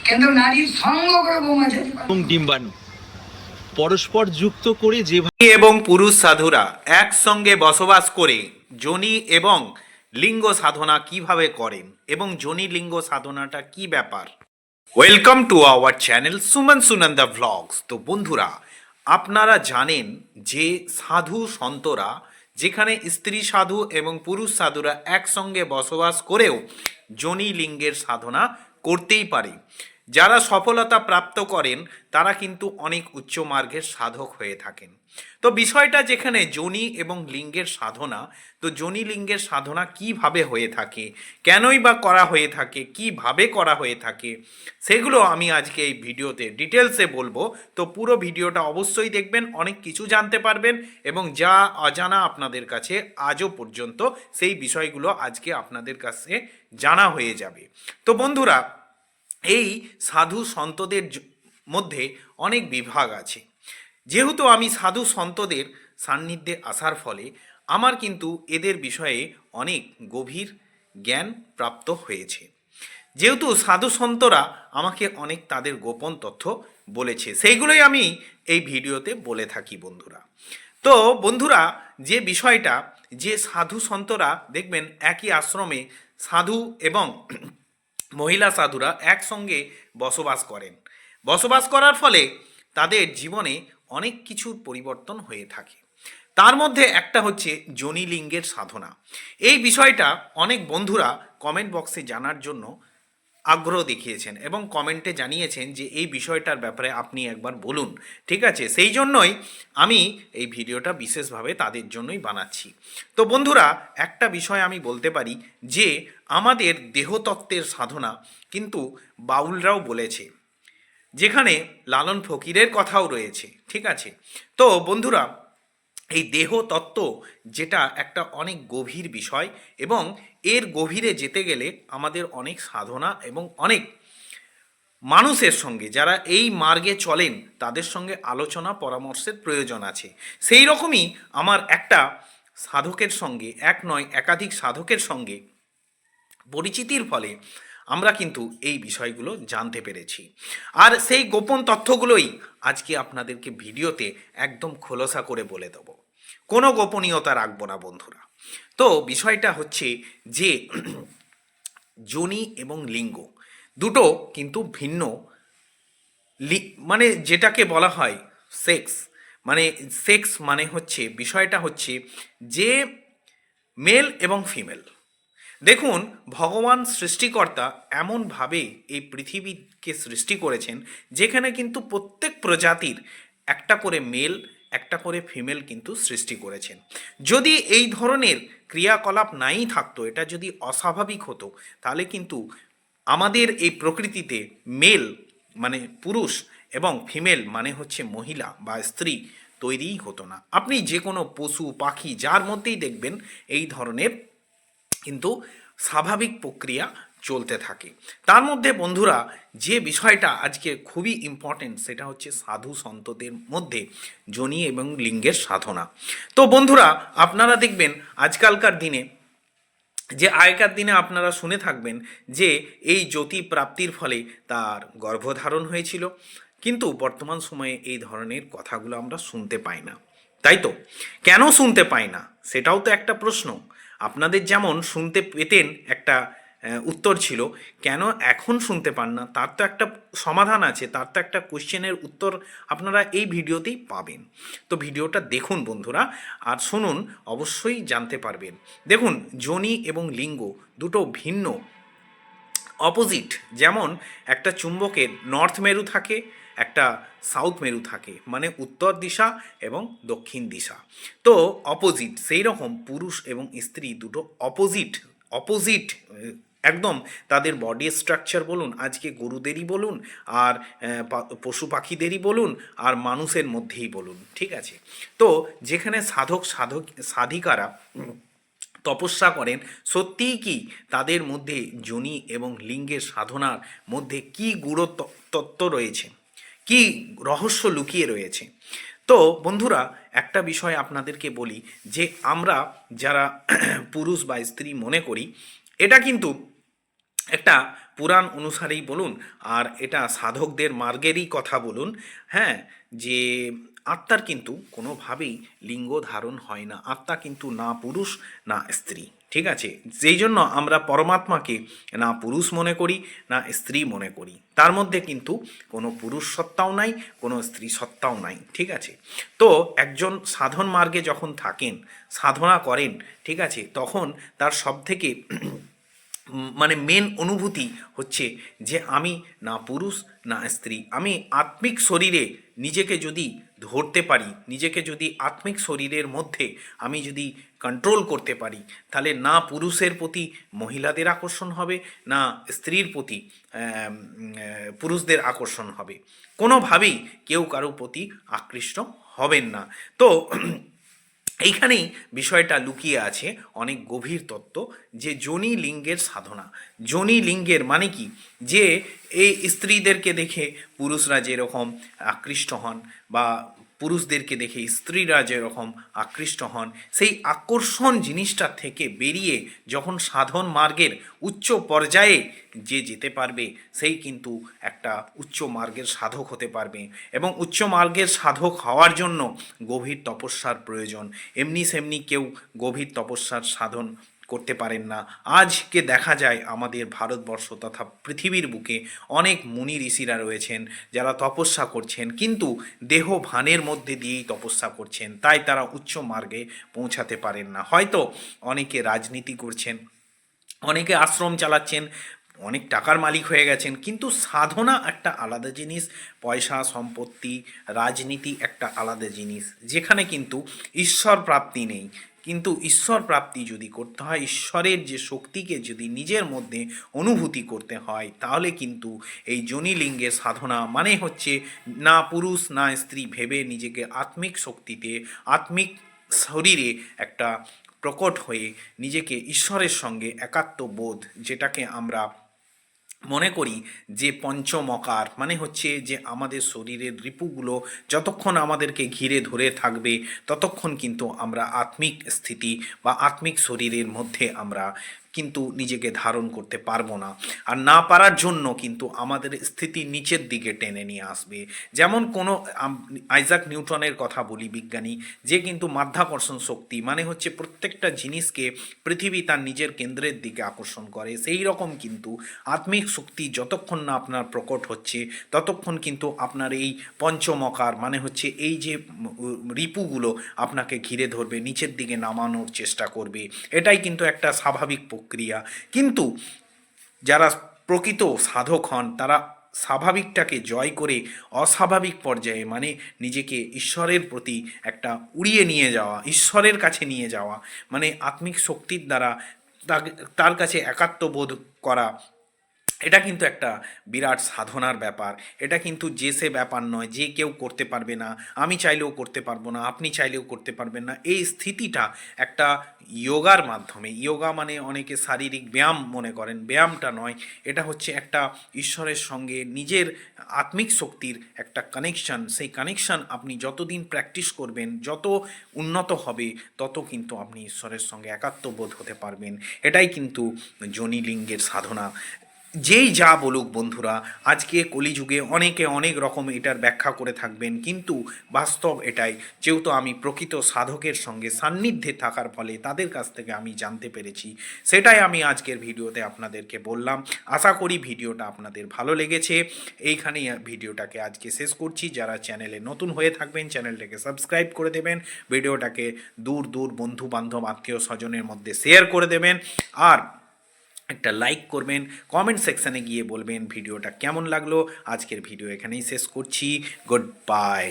কিন্তু নারীর সঙ্গ করে বৌমা যেতে পারে এবং ডিম্বাণু পরস্পর যুক্ত করে যেভাবে এবং পুরুষ সাধুরা একসঙ্গে বসবাস করে যোনি এবং লিঙ্গ সাধনা কিভাবে করেন এবং যোনি লিঙ্গ সাধনাটা কি ব্যাপার। Welcome to our channel Suman Sunanda vlogs. তো বন্ধুরা, আপনারা জানেন যে সাধু সন্তরা যেখানে স্ত্রী সাধু এবং পুরুষ সাধুরা একসঙ্গে বসবাস করেও যোনি লিঙ্গের সাধনা করতেই পারে। যারা সফলতা প্রাপ্ত করেন তারা কিন্তু অনেক উচ্চ মার্গের সাধক হয়ে থাকেন। তো বিষয়টা যেখানে যোনি এবং লিঙ্গের সাধনা, তো যোনি লিঙ্গের সাধনা কিভাবে হয়ে থাকে, কেনই বা করা হয়ে থাকে, কিভাবে করা হয়ে থাকে, সেগুলো আমি আজকে এই ভিডিওতে ডিটেলসে বলবো। তো পুরো ভিডিওটা অবশ্যই দেখবেন, অনেক কিছু জানতে পারবেন এবং যা অজানা আপনাদের কাছে আজও পর্যন্ত সেই বিষয়গুলো আজকে আপনাদের কাছে জানা হয়ে যাবে। তো বন্ধুরা, এই সাধু সন্তদের মধ্যে অনেক বিভাগ আছে। যেহেতু আমি সাধু সন্তদের সান্নিধ্যে আসার ফলে আমার কিন্তু এদের বিষয়ে অনেক গভীর জ্ঞান প্রাপ্ত হয়েছে। যেহেতু সাধু সন্তরা আমাকে অনেক তাদের গোপন তথ্য বলেছে, সেইগুলোই আমি এই ভিডিওতে বলে থাকি বন্ধুরা। তো বন্ধুরা, যে বিষয়টা, যে সাধু সন্তরা দেখবেন একই আশ্রমে সাধু এবং মহিলা সাধুরা একসঙ্গে বসবাস করেন। বসবাস করার ফলে তাদের জীবনে অনেক কিছুর পরিবর্তন হয়ে থাকে। তার মধ্যে একটা হচ্ছে যোনি লিঙ্গের সাধনা। এই বিষয়টা অনেক বন্ধুরা কমেন্ট বক্সে জানার জন্য আগ্রহ দেখিয়েছেন এবং কমেন্টে জানিয়েছেন যে এই বিষয়টার ব্যাপারে আপনি একবার বলুন। ঠিক আছে, সেই জন্যই আমি এই ভিডিওটা বিশেষভাবে তাদের জন্যই বানাচ্ছি। তো বন্ধুরা, একটা বিষয় আমি বলতে পারি যে আমাদের দেহতত্ত্বের সাধনা কিন্তু বাউলরাও বলেছে, যেখানে লালন ফকিরের কথাও রয়েছে। ঠিক আছে, তো বন্ধুরা, এই দেহ তত্ত্ব যেটা একটা অনেক গভীর বিষয় এবং এর গভীরে যেতে গেলে আমাদের অনেক সাধনা এবং অনেক মানুষের সঙ্গে যারা এই মার্গে চলেন তাদের সঙ্গে আলোচনা পরামর্শের প্রয়োজন আছে। সেই রকমই আমার একটা সাধকের সঙ্গে, এক নয় একাধিক সাধকের সঙ্গে পরিচিতির ফলে আমরা কিন্তু এই বিষয়গুলো জানতে পেরেছি। আর সেই গোপন তথ্যগুলোই আজকে আপনাদেরকে ভিডিওতে একদম খোলসা করে বলে দেব, কোনো গোপনীয়তা রাখবো না বন্ধুরা। তো বিষয়টা হচ্ছে যে যোনি এবং লিঙ্গ দুটো কিন্তু ভিন্ন, মানে যেটাকে বলা হয় সেক্স, মানে সেক্স মানে হচ্ছে বিষয়টা হচ্ছে যে মেল এবং ফিমেল। দেখুন, ভগবান সৃষ্টিকর্তা এমনভাবে এই পৃথিবীকে সৃষ্টি করেছেন যেখানে কিন্তু প্রত্যেক প্রজাতির একটা করে মেল একটা করে ফিমেল কিন্তু সৃষ্টি করেছেন। যদি এই ধরনের ক্রিয়াকলাপ নাই থাকতো, এটা যদি অস্বাভাবিক হতো, তাহলে কিন্তু আমাদের এই প্রকৃতিতে মেল মানে পুরুষ এবং ফিমেল মানে হচ্ছে মহিলা বা স্ত্রী তৈরিই হতো না। আপনি যে কোনো পশু পাখি যার মধ্যেই দেখবেন এই ধরনের কিন্তু স্বাভাবিক প্রক্রিয়া চলতে থাকে। তার মধ্যে বন্ধুরা, যে বিষয়টা আজকে খুবই ইম্পর্টেন্ট সেটা হচ্ছে সাধু সন্তদের মধ্যে যোনি এবং লিঙ্গের সাধনা। তো বন্ধুরা, আপনারা দেখবেন আজকালকার দিনে, যে আগেকার দিনে আপনারা শুনে থাকবেন যে এই জ্যোতি প্রাপ্তির ফলে তার গর্ভধারণ হয়েছিল, কিন্তু বর্তমান সময়ে এই ধরনের কথাগুলো আমরা শুনতে পাই না। তাই তো, কেন শুনতে পাই না সেটাও তো একটা প্রশ্ন। আপনাদের যেমন শুনতে পেতেন একটা উত্তর ছিল, কেন এখন শুনতে পান না তার তো একটা সমাধান আছে, তার তো একটা কোশ্চেনের উত্তর আপনারা এই ভিডিওতেই পাবেন। তো ভিডিওটা দেখুন বন্ধুরা, আর শুনুন, অবশ্যই জানতে পারবেন। দেখুন, যোনি এবং লিঙ্গ দুটো ভিন্ন, অপোজিট। যেমন একটা চুম্বকের নর্থ মেরু থাকে, একটা সাউথ মেরু থাকে, মানে উত্তর দিশা এবং দক্ষিণ দিশা। তো অপোজিট, সেই রকম পুরুষ এবং স্ত্রী দুটো অপোজিট, অপোজিট একদম। তাদের বডি স্ট্রাকচার বলুন, আজকে গরুদেরই বলুন, আর পশু পাখিদেরই বলুন, আর মানুষের মধ্যেই বলুন। ঠিক আছে, তো যেখানে সাধিকারা তপস্যা করেন, সত্যিই কি তাদের মধ্যে যোনি এবং লিঙ্গের সাধনার মধ্যে কি গূঢ় তত্ত্ব রয়েছে, কি রহস্য লুকিয়ে রয়েছে। তো বন্ধুরা, একটা বিষয় আপনাদেরকে বলি, যে আমরা যারা পুরুষ বা স্ত্রী মনে করি, এটা কিন্তু একটা পুরাণ অনুসারেই বলুন আর এটা সাধকদের মার্গেরই কথা বলুন, হ্যাঁ, যে আত্মার কিন্তু কোনোভাবেই লিঙ্গ ধারণ হয় না। আত্মা কিন্তু না পুরুষ না স্ত্রী, ঠিক আছে? যেই জন্য আমরা পরমাত্মাকে না পুরুষ মনে করি না স্ত্রী মনে করি। তার মধ্যে কিন্তু কোনো পুরুষ সত্তাও নাই, কোনো স্ত্রী সত্তাও নাই, ঠিক আছে? তো একজন সাধন মার্গে যখন থাকেন, সাধনা করেন, ঠিক আছে, তখন তার সবথেকে মানে মেন অনুভূতি হচ্ছে যে আমি না পুরুষ না স্ত্রী, আমি আত্মিক শরীরে নিজেকে যদি ধরতে পারি, নিজেকে যদি আত্মিক শরীরের মধ্যে আমি যদি কন্ট্রোল করতে পারি, তাহলে না পুরুষের প্রতি মহিলাদের আকর্ষণ হবে, না স্ত্রীর প্রতি পুরুষদের আকর্ষণ হবে। কোনোভাবেই কেউ কারো প্রতি আকৃষ্ট হবেন না। তো এইখানেই বিষয়টা লুকিয়ে আছে অনেক গভীর তত্ত্ব, যে যোনি লিঙ্গের সাধনা। যোনি লিঙ্গের মানে কি, যে এই স্ত্রীদেরকে দেখে পুরুষরা যেরকম আকৃষ্ট হন বা পুরুষদেরকে দেখে স্ত্রীরা যেরকম আকৃষ্ট হন, সেই আকর্ষণ জিনিসটা থেকে বেরিয়ে যখন সাধন মার্গের উচ্চ পর্যায়ে যে যেতে পারবে, সেই কিন্তু একটা উচ্চ মার্গের সাধক হতে পারবে। এবং উচ্চ মার্গের সাধক হওয়ার জন্য গভীর তপস্যার প্রয়োজন। এমনি সেমনি কেউ গভীর তপস্যার সাধন করতে পারেন না। আজকে দেখা যায় আমাদের ভারতবর্ষ তথা পৃথিবীর বুকে অনেক মুনি ঋষিরা রয়েছেন যারা তপস্যা করছেন, কিন্তু দেহ ভানের মধ্যে দিয়েই তপস্যা করছেন, তাই তারা উচ্চ মার্গে পৌঁছাতে পারেন না। হয়তো অনেকে রাজনীতি করছেন, অনেকে আশ্রম চালাচ্ছেন, অনেক টাকার মালিক হয়ে গেছেন, কিন্তু সাধনা একটা আলাদা জিনিস, পয়সা সম্পত্তি রাজনীতি একটা আলাদা জিনিস, যেখানে কিন্তু ঈশ্বর প্রাপ্তি নেই। কিন্তু ঈশ্বর প্রাপ্তি যদি করতে হয়, ঈশ্বরের যে শক্তিকে যদি নিজের মধ্যে অনুভূতি করতে হয়, তাহলে কিন্তু এই যোনিলিঙ্গের সাধনা মানে হচ্ছে না পুরুষ না স্ত্রী ভেবে নিজেকে আত্মিক শক্তিতে, আত্মিক শরীরে একটা প্রকট হয়ে নিজেকে ঈশ্বরের সঙ্গে একাত্ম বোধ, যেটাকে আমরা মনে করি যে পঞ্চমকার, মানে হচ্ছে যে আমাদের শরীরের রিপুগুলো যতক্ষণ আমাদেরকে ঘিরে ধরে থাকবে ততক্ষণ কিন্তু আমরা আত্মিক স্থিতি বা আত্মিক শরীরের মধ্যে আমরা কিন্তু নিজেকে ধারণ করতে পারবো না। আর না পারার জন্য কিন্তু আমাদের স্থিতি নিচের দিকে টেনে নিয়ে আসবে। যেমন কোনো আইজাক নিউটনের কথা বলি, বিজ্ঞানী, যে কিন্তু মাধ্যাকর্ষণ শক্তি মানে হচ্ছে প্রত্যেকটা জিনিসকে পৃথিবী তার নিজের কেন্দ্রের দিকে আকর্ষণ করে, সেই রকম কিন্তু আত্মিক শক্তি যতক্ষণ না আপনার প্রকট হচ্ছে ততক্ষণ কিন্তু আপনার এই পঞ্চমকার মানে হচ্ছে এই যে রিপুগুলো আপনাকে ঘিরে ধরবে, নিচের দিকে নামানোর চেষ্টা করবে। এটাই কিন্তু একটা স্বাভাবিক প্রক্রিয়া। কিন্তু যারা প্রকৃত সাধক হন তারা স্বাভাবিকটাকে জয় করে অস্বাভাবিক পর্যায়ে মানে নিজেকে ঈশ্বরের প্রতি একটা উড়িয়ে নিয়ে যাওয়া, ঈশ্বরের কাছে নিয়ে যাওয়া, মানে আত্মিক শক্তির দ্বারা তার কাছে একাত্মবোধ করা, এটা কিন্তু একটা বিরাট সাধনার ব্যাপার। এটা কিন্তু যে সে ব্যাপার নয়, যে কেউ করতে পারবে না, আমি চাইলেও করতে পারবো না, আপনি চাইলেও করতে পারবেন না। এই স্থিতিটা একটা যোগার মাধ্যমে, যোগা মানে অনেকে শারীরিক ব্যায়াম মনে করেন, ব্যায়ামটা নয়, এটা হচ্ছে একটা ঈশ্বরের সঙ্গে নিজের আত্মিক শক্তির একটা কানেকশান। সেই কানেকশান আপনি যতদিন প্র্যাকটিস করবেন, যত উন্নত হবে, তত কিন্তু আপনি ঈশ্বরের সঙ্গে একাত্মবোধ হতে পারবেন। এটাই কিন্তু যোনিলিঙ্গের সাধনা। যেই যা বলুক বন্ধুরা, আজকে কলিযুগে অনেকে অনেক রকম এটার ব্যাখ্যা করে থাকবেন, কিন্তু বাস্তব এটাই। যেহেতু আমি প্রকৃত সাধকের সঙ্গে সান্নিধ্যে থাকার ফলে তাদের কাছ থেকে আমি জানতে পেরেছি, সেটাই আমি আজকের ভিডিওতে আপনাদেরকে বললাম। আশা করি ভিডিওটা আপনাদের ভালো লেগেছে। এইখানেই ভিডিওটাকে আজকে শেষ করছি। যারা চ্যানেলে নতুন হয়ে থাকবেন চ্যানেলটাকে সাবস্ক্রাইব করে দেবেন, ভিডিওটাকে দূর দূর বন্ধু বান্ধব আত্মীয় স্বজনের মধ্যে শেয়ার করে দেবেন, আর একটা লাইক করবেন, কমেন্ট সেকশানে গিয়ে বলবেন ভিডিওটা কেমন লাগলো। আজকের ভিডিও এখানেই শেষ করছি। Good bye.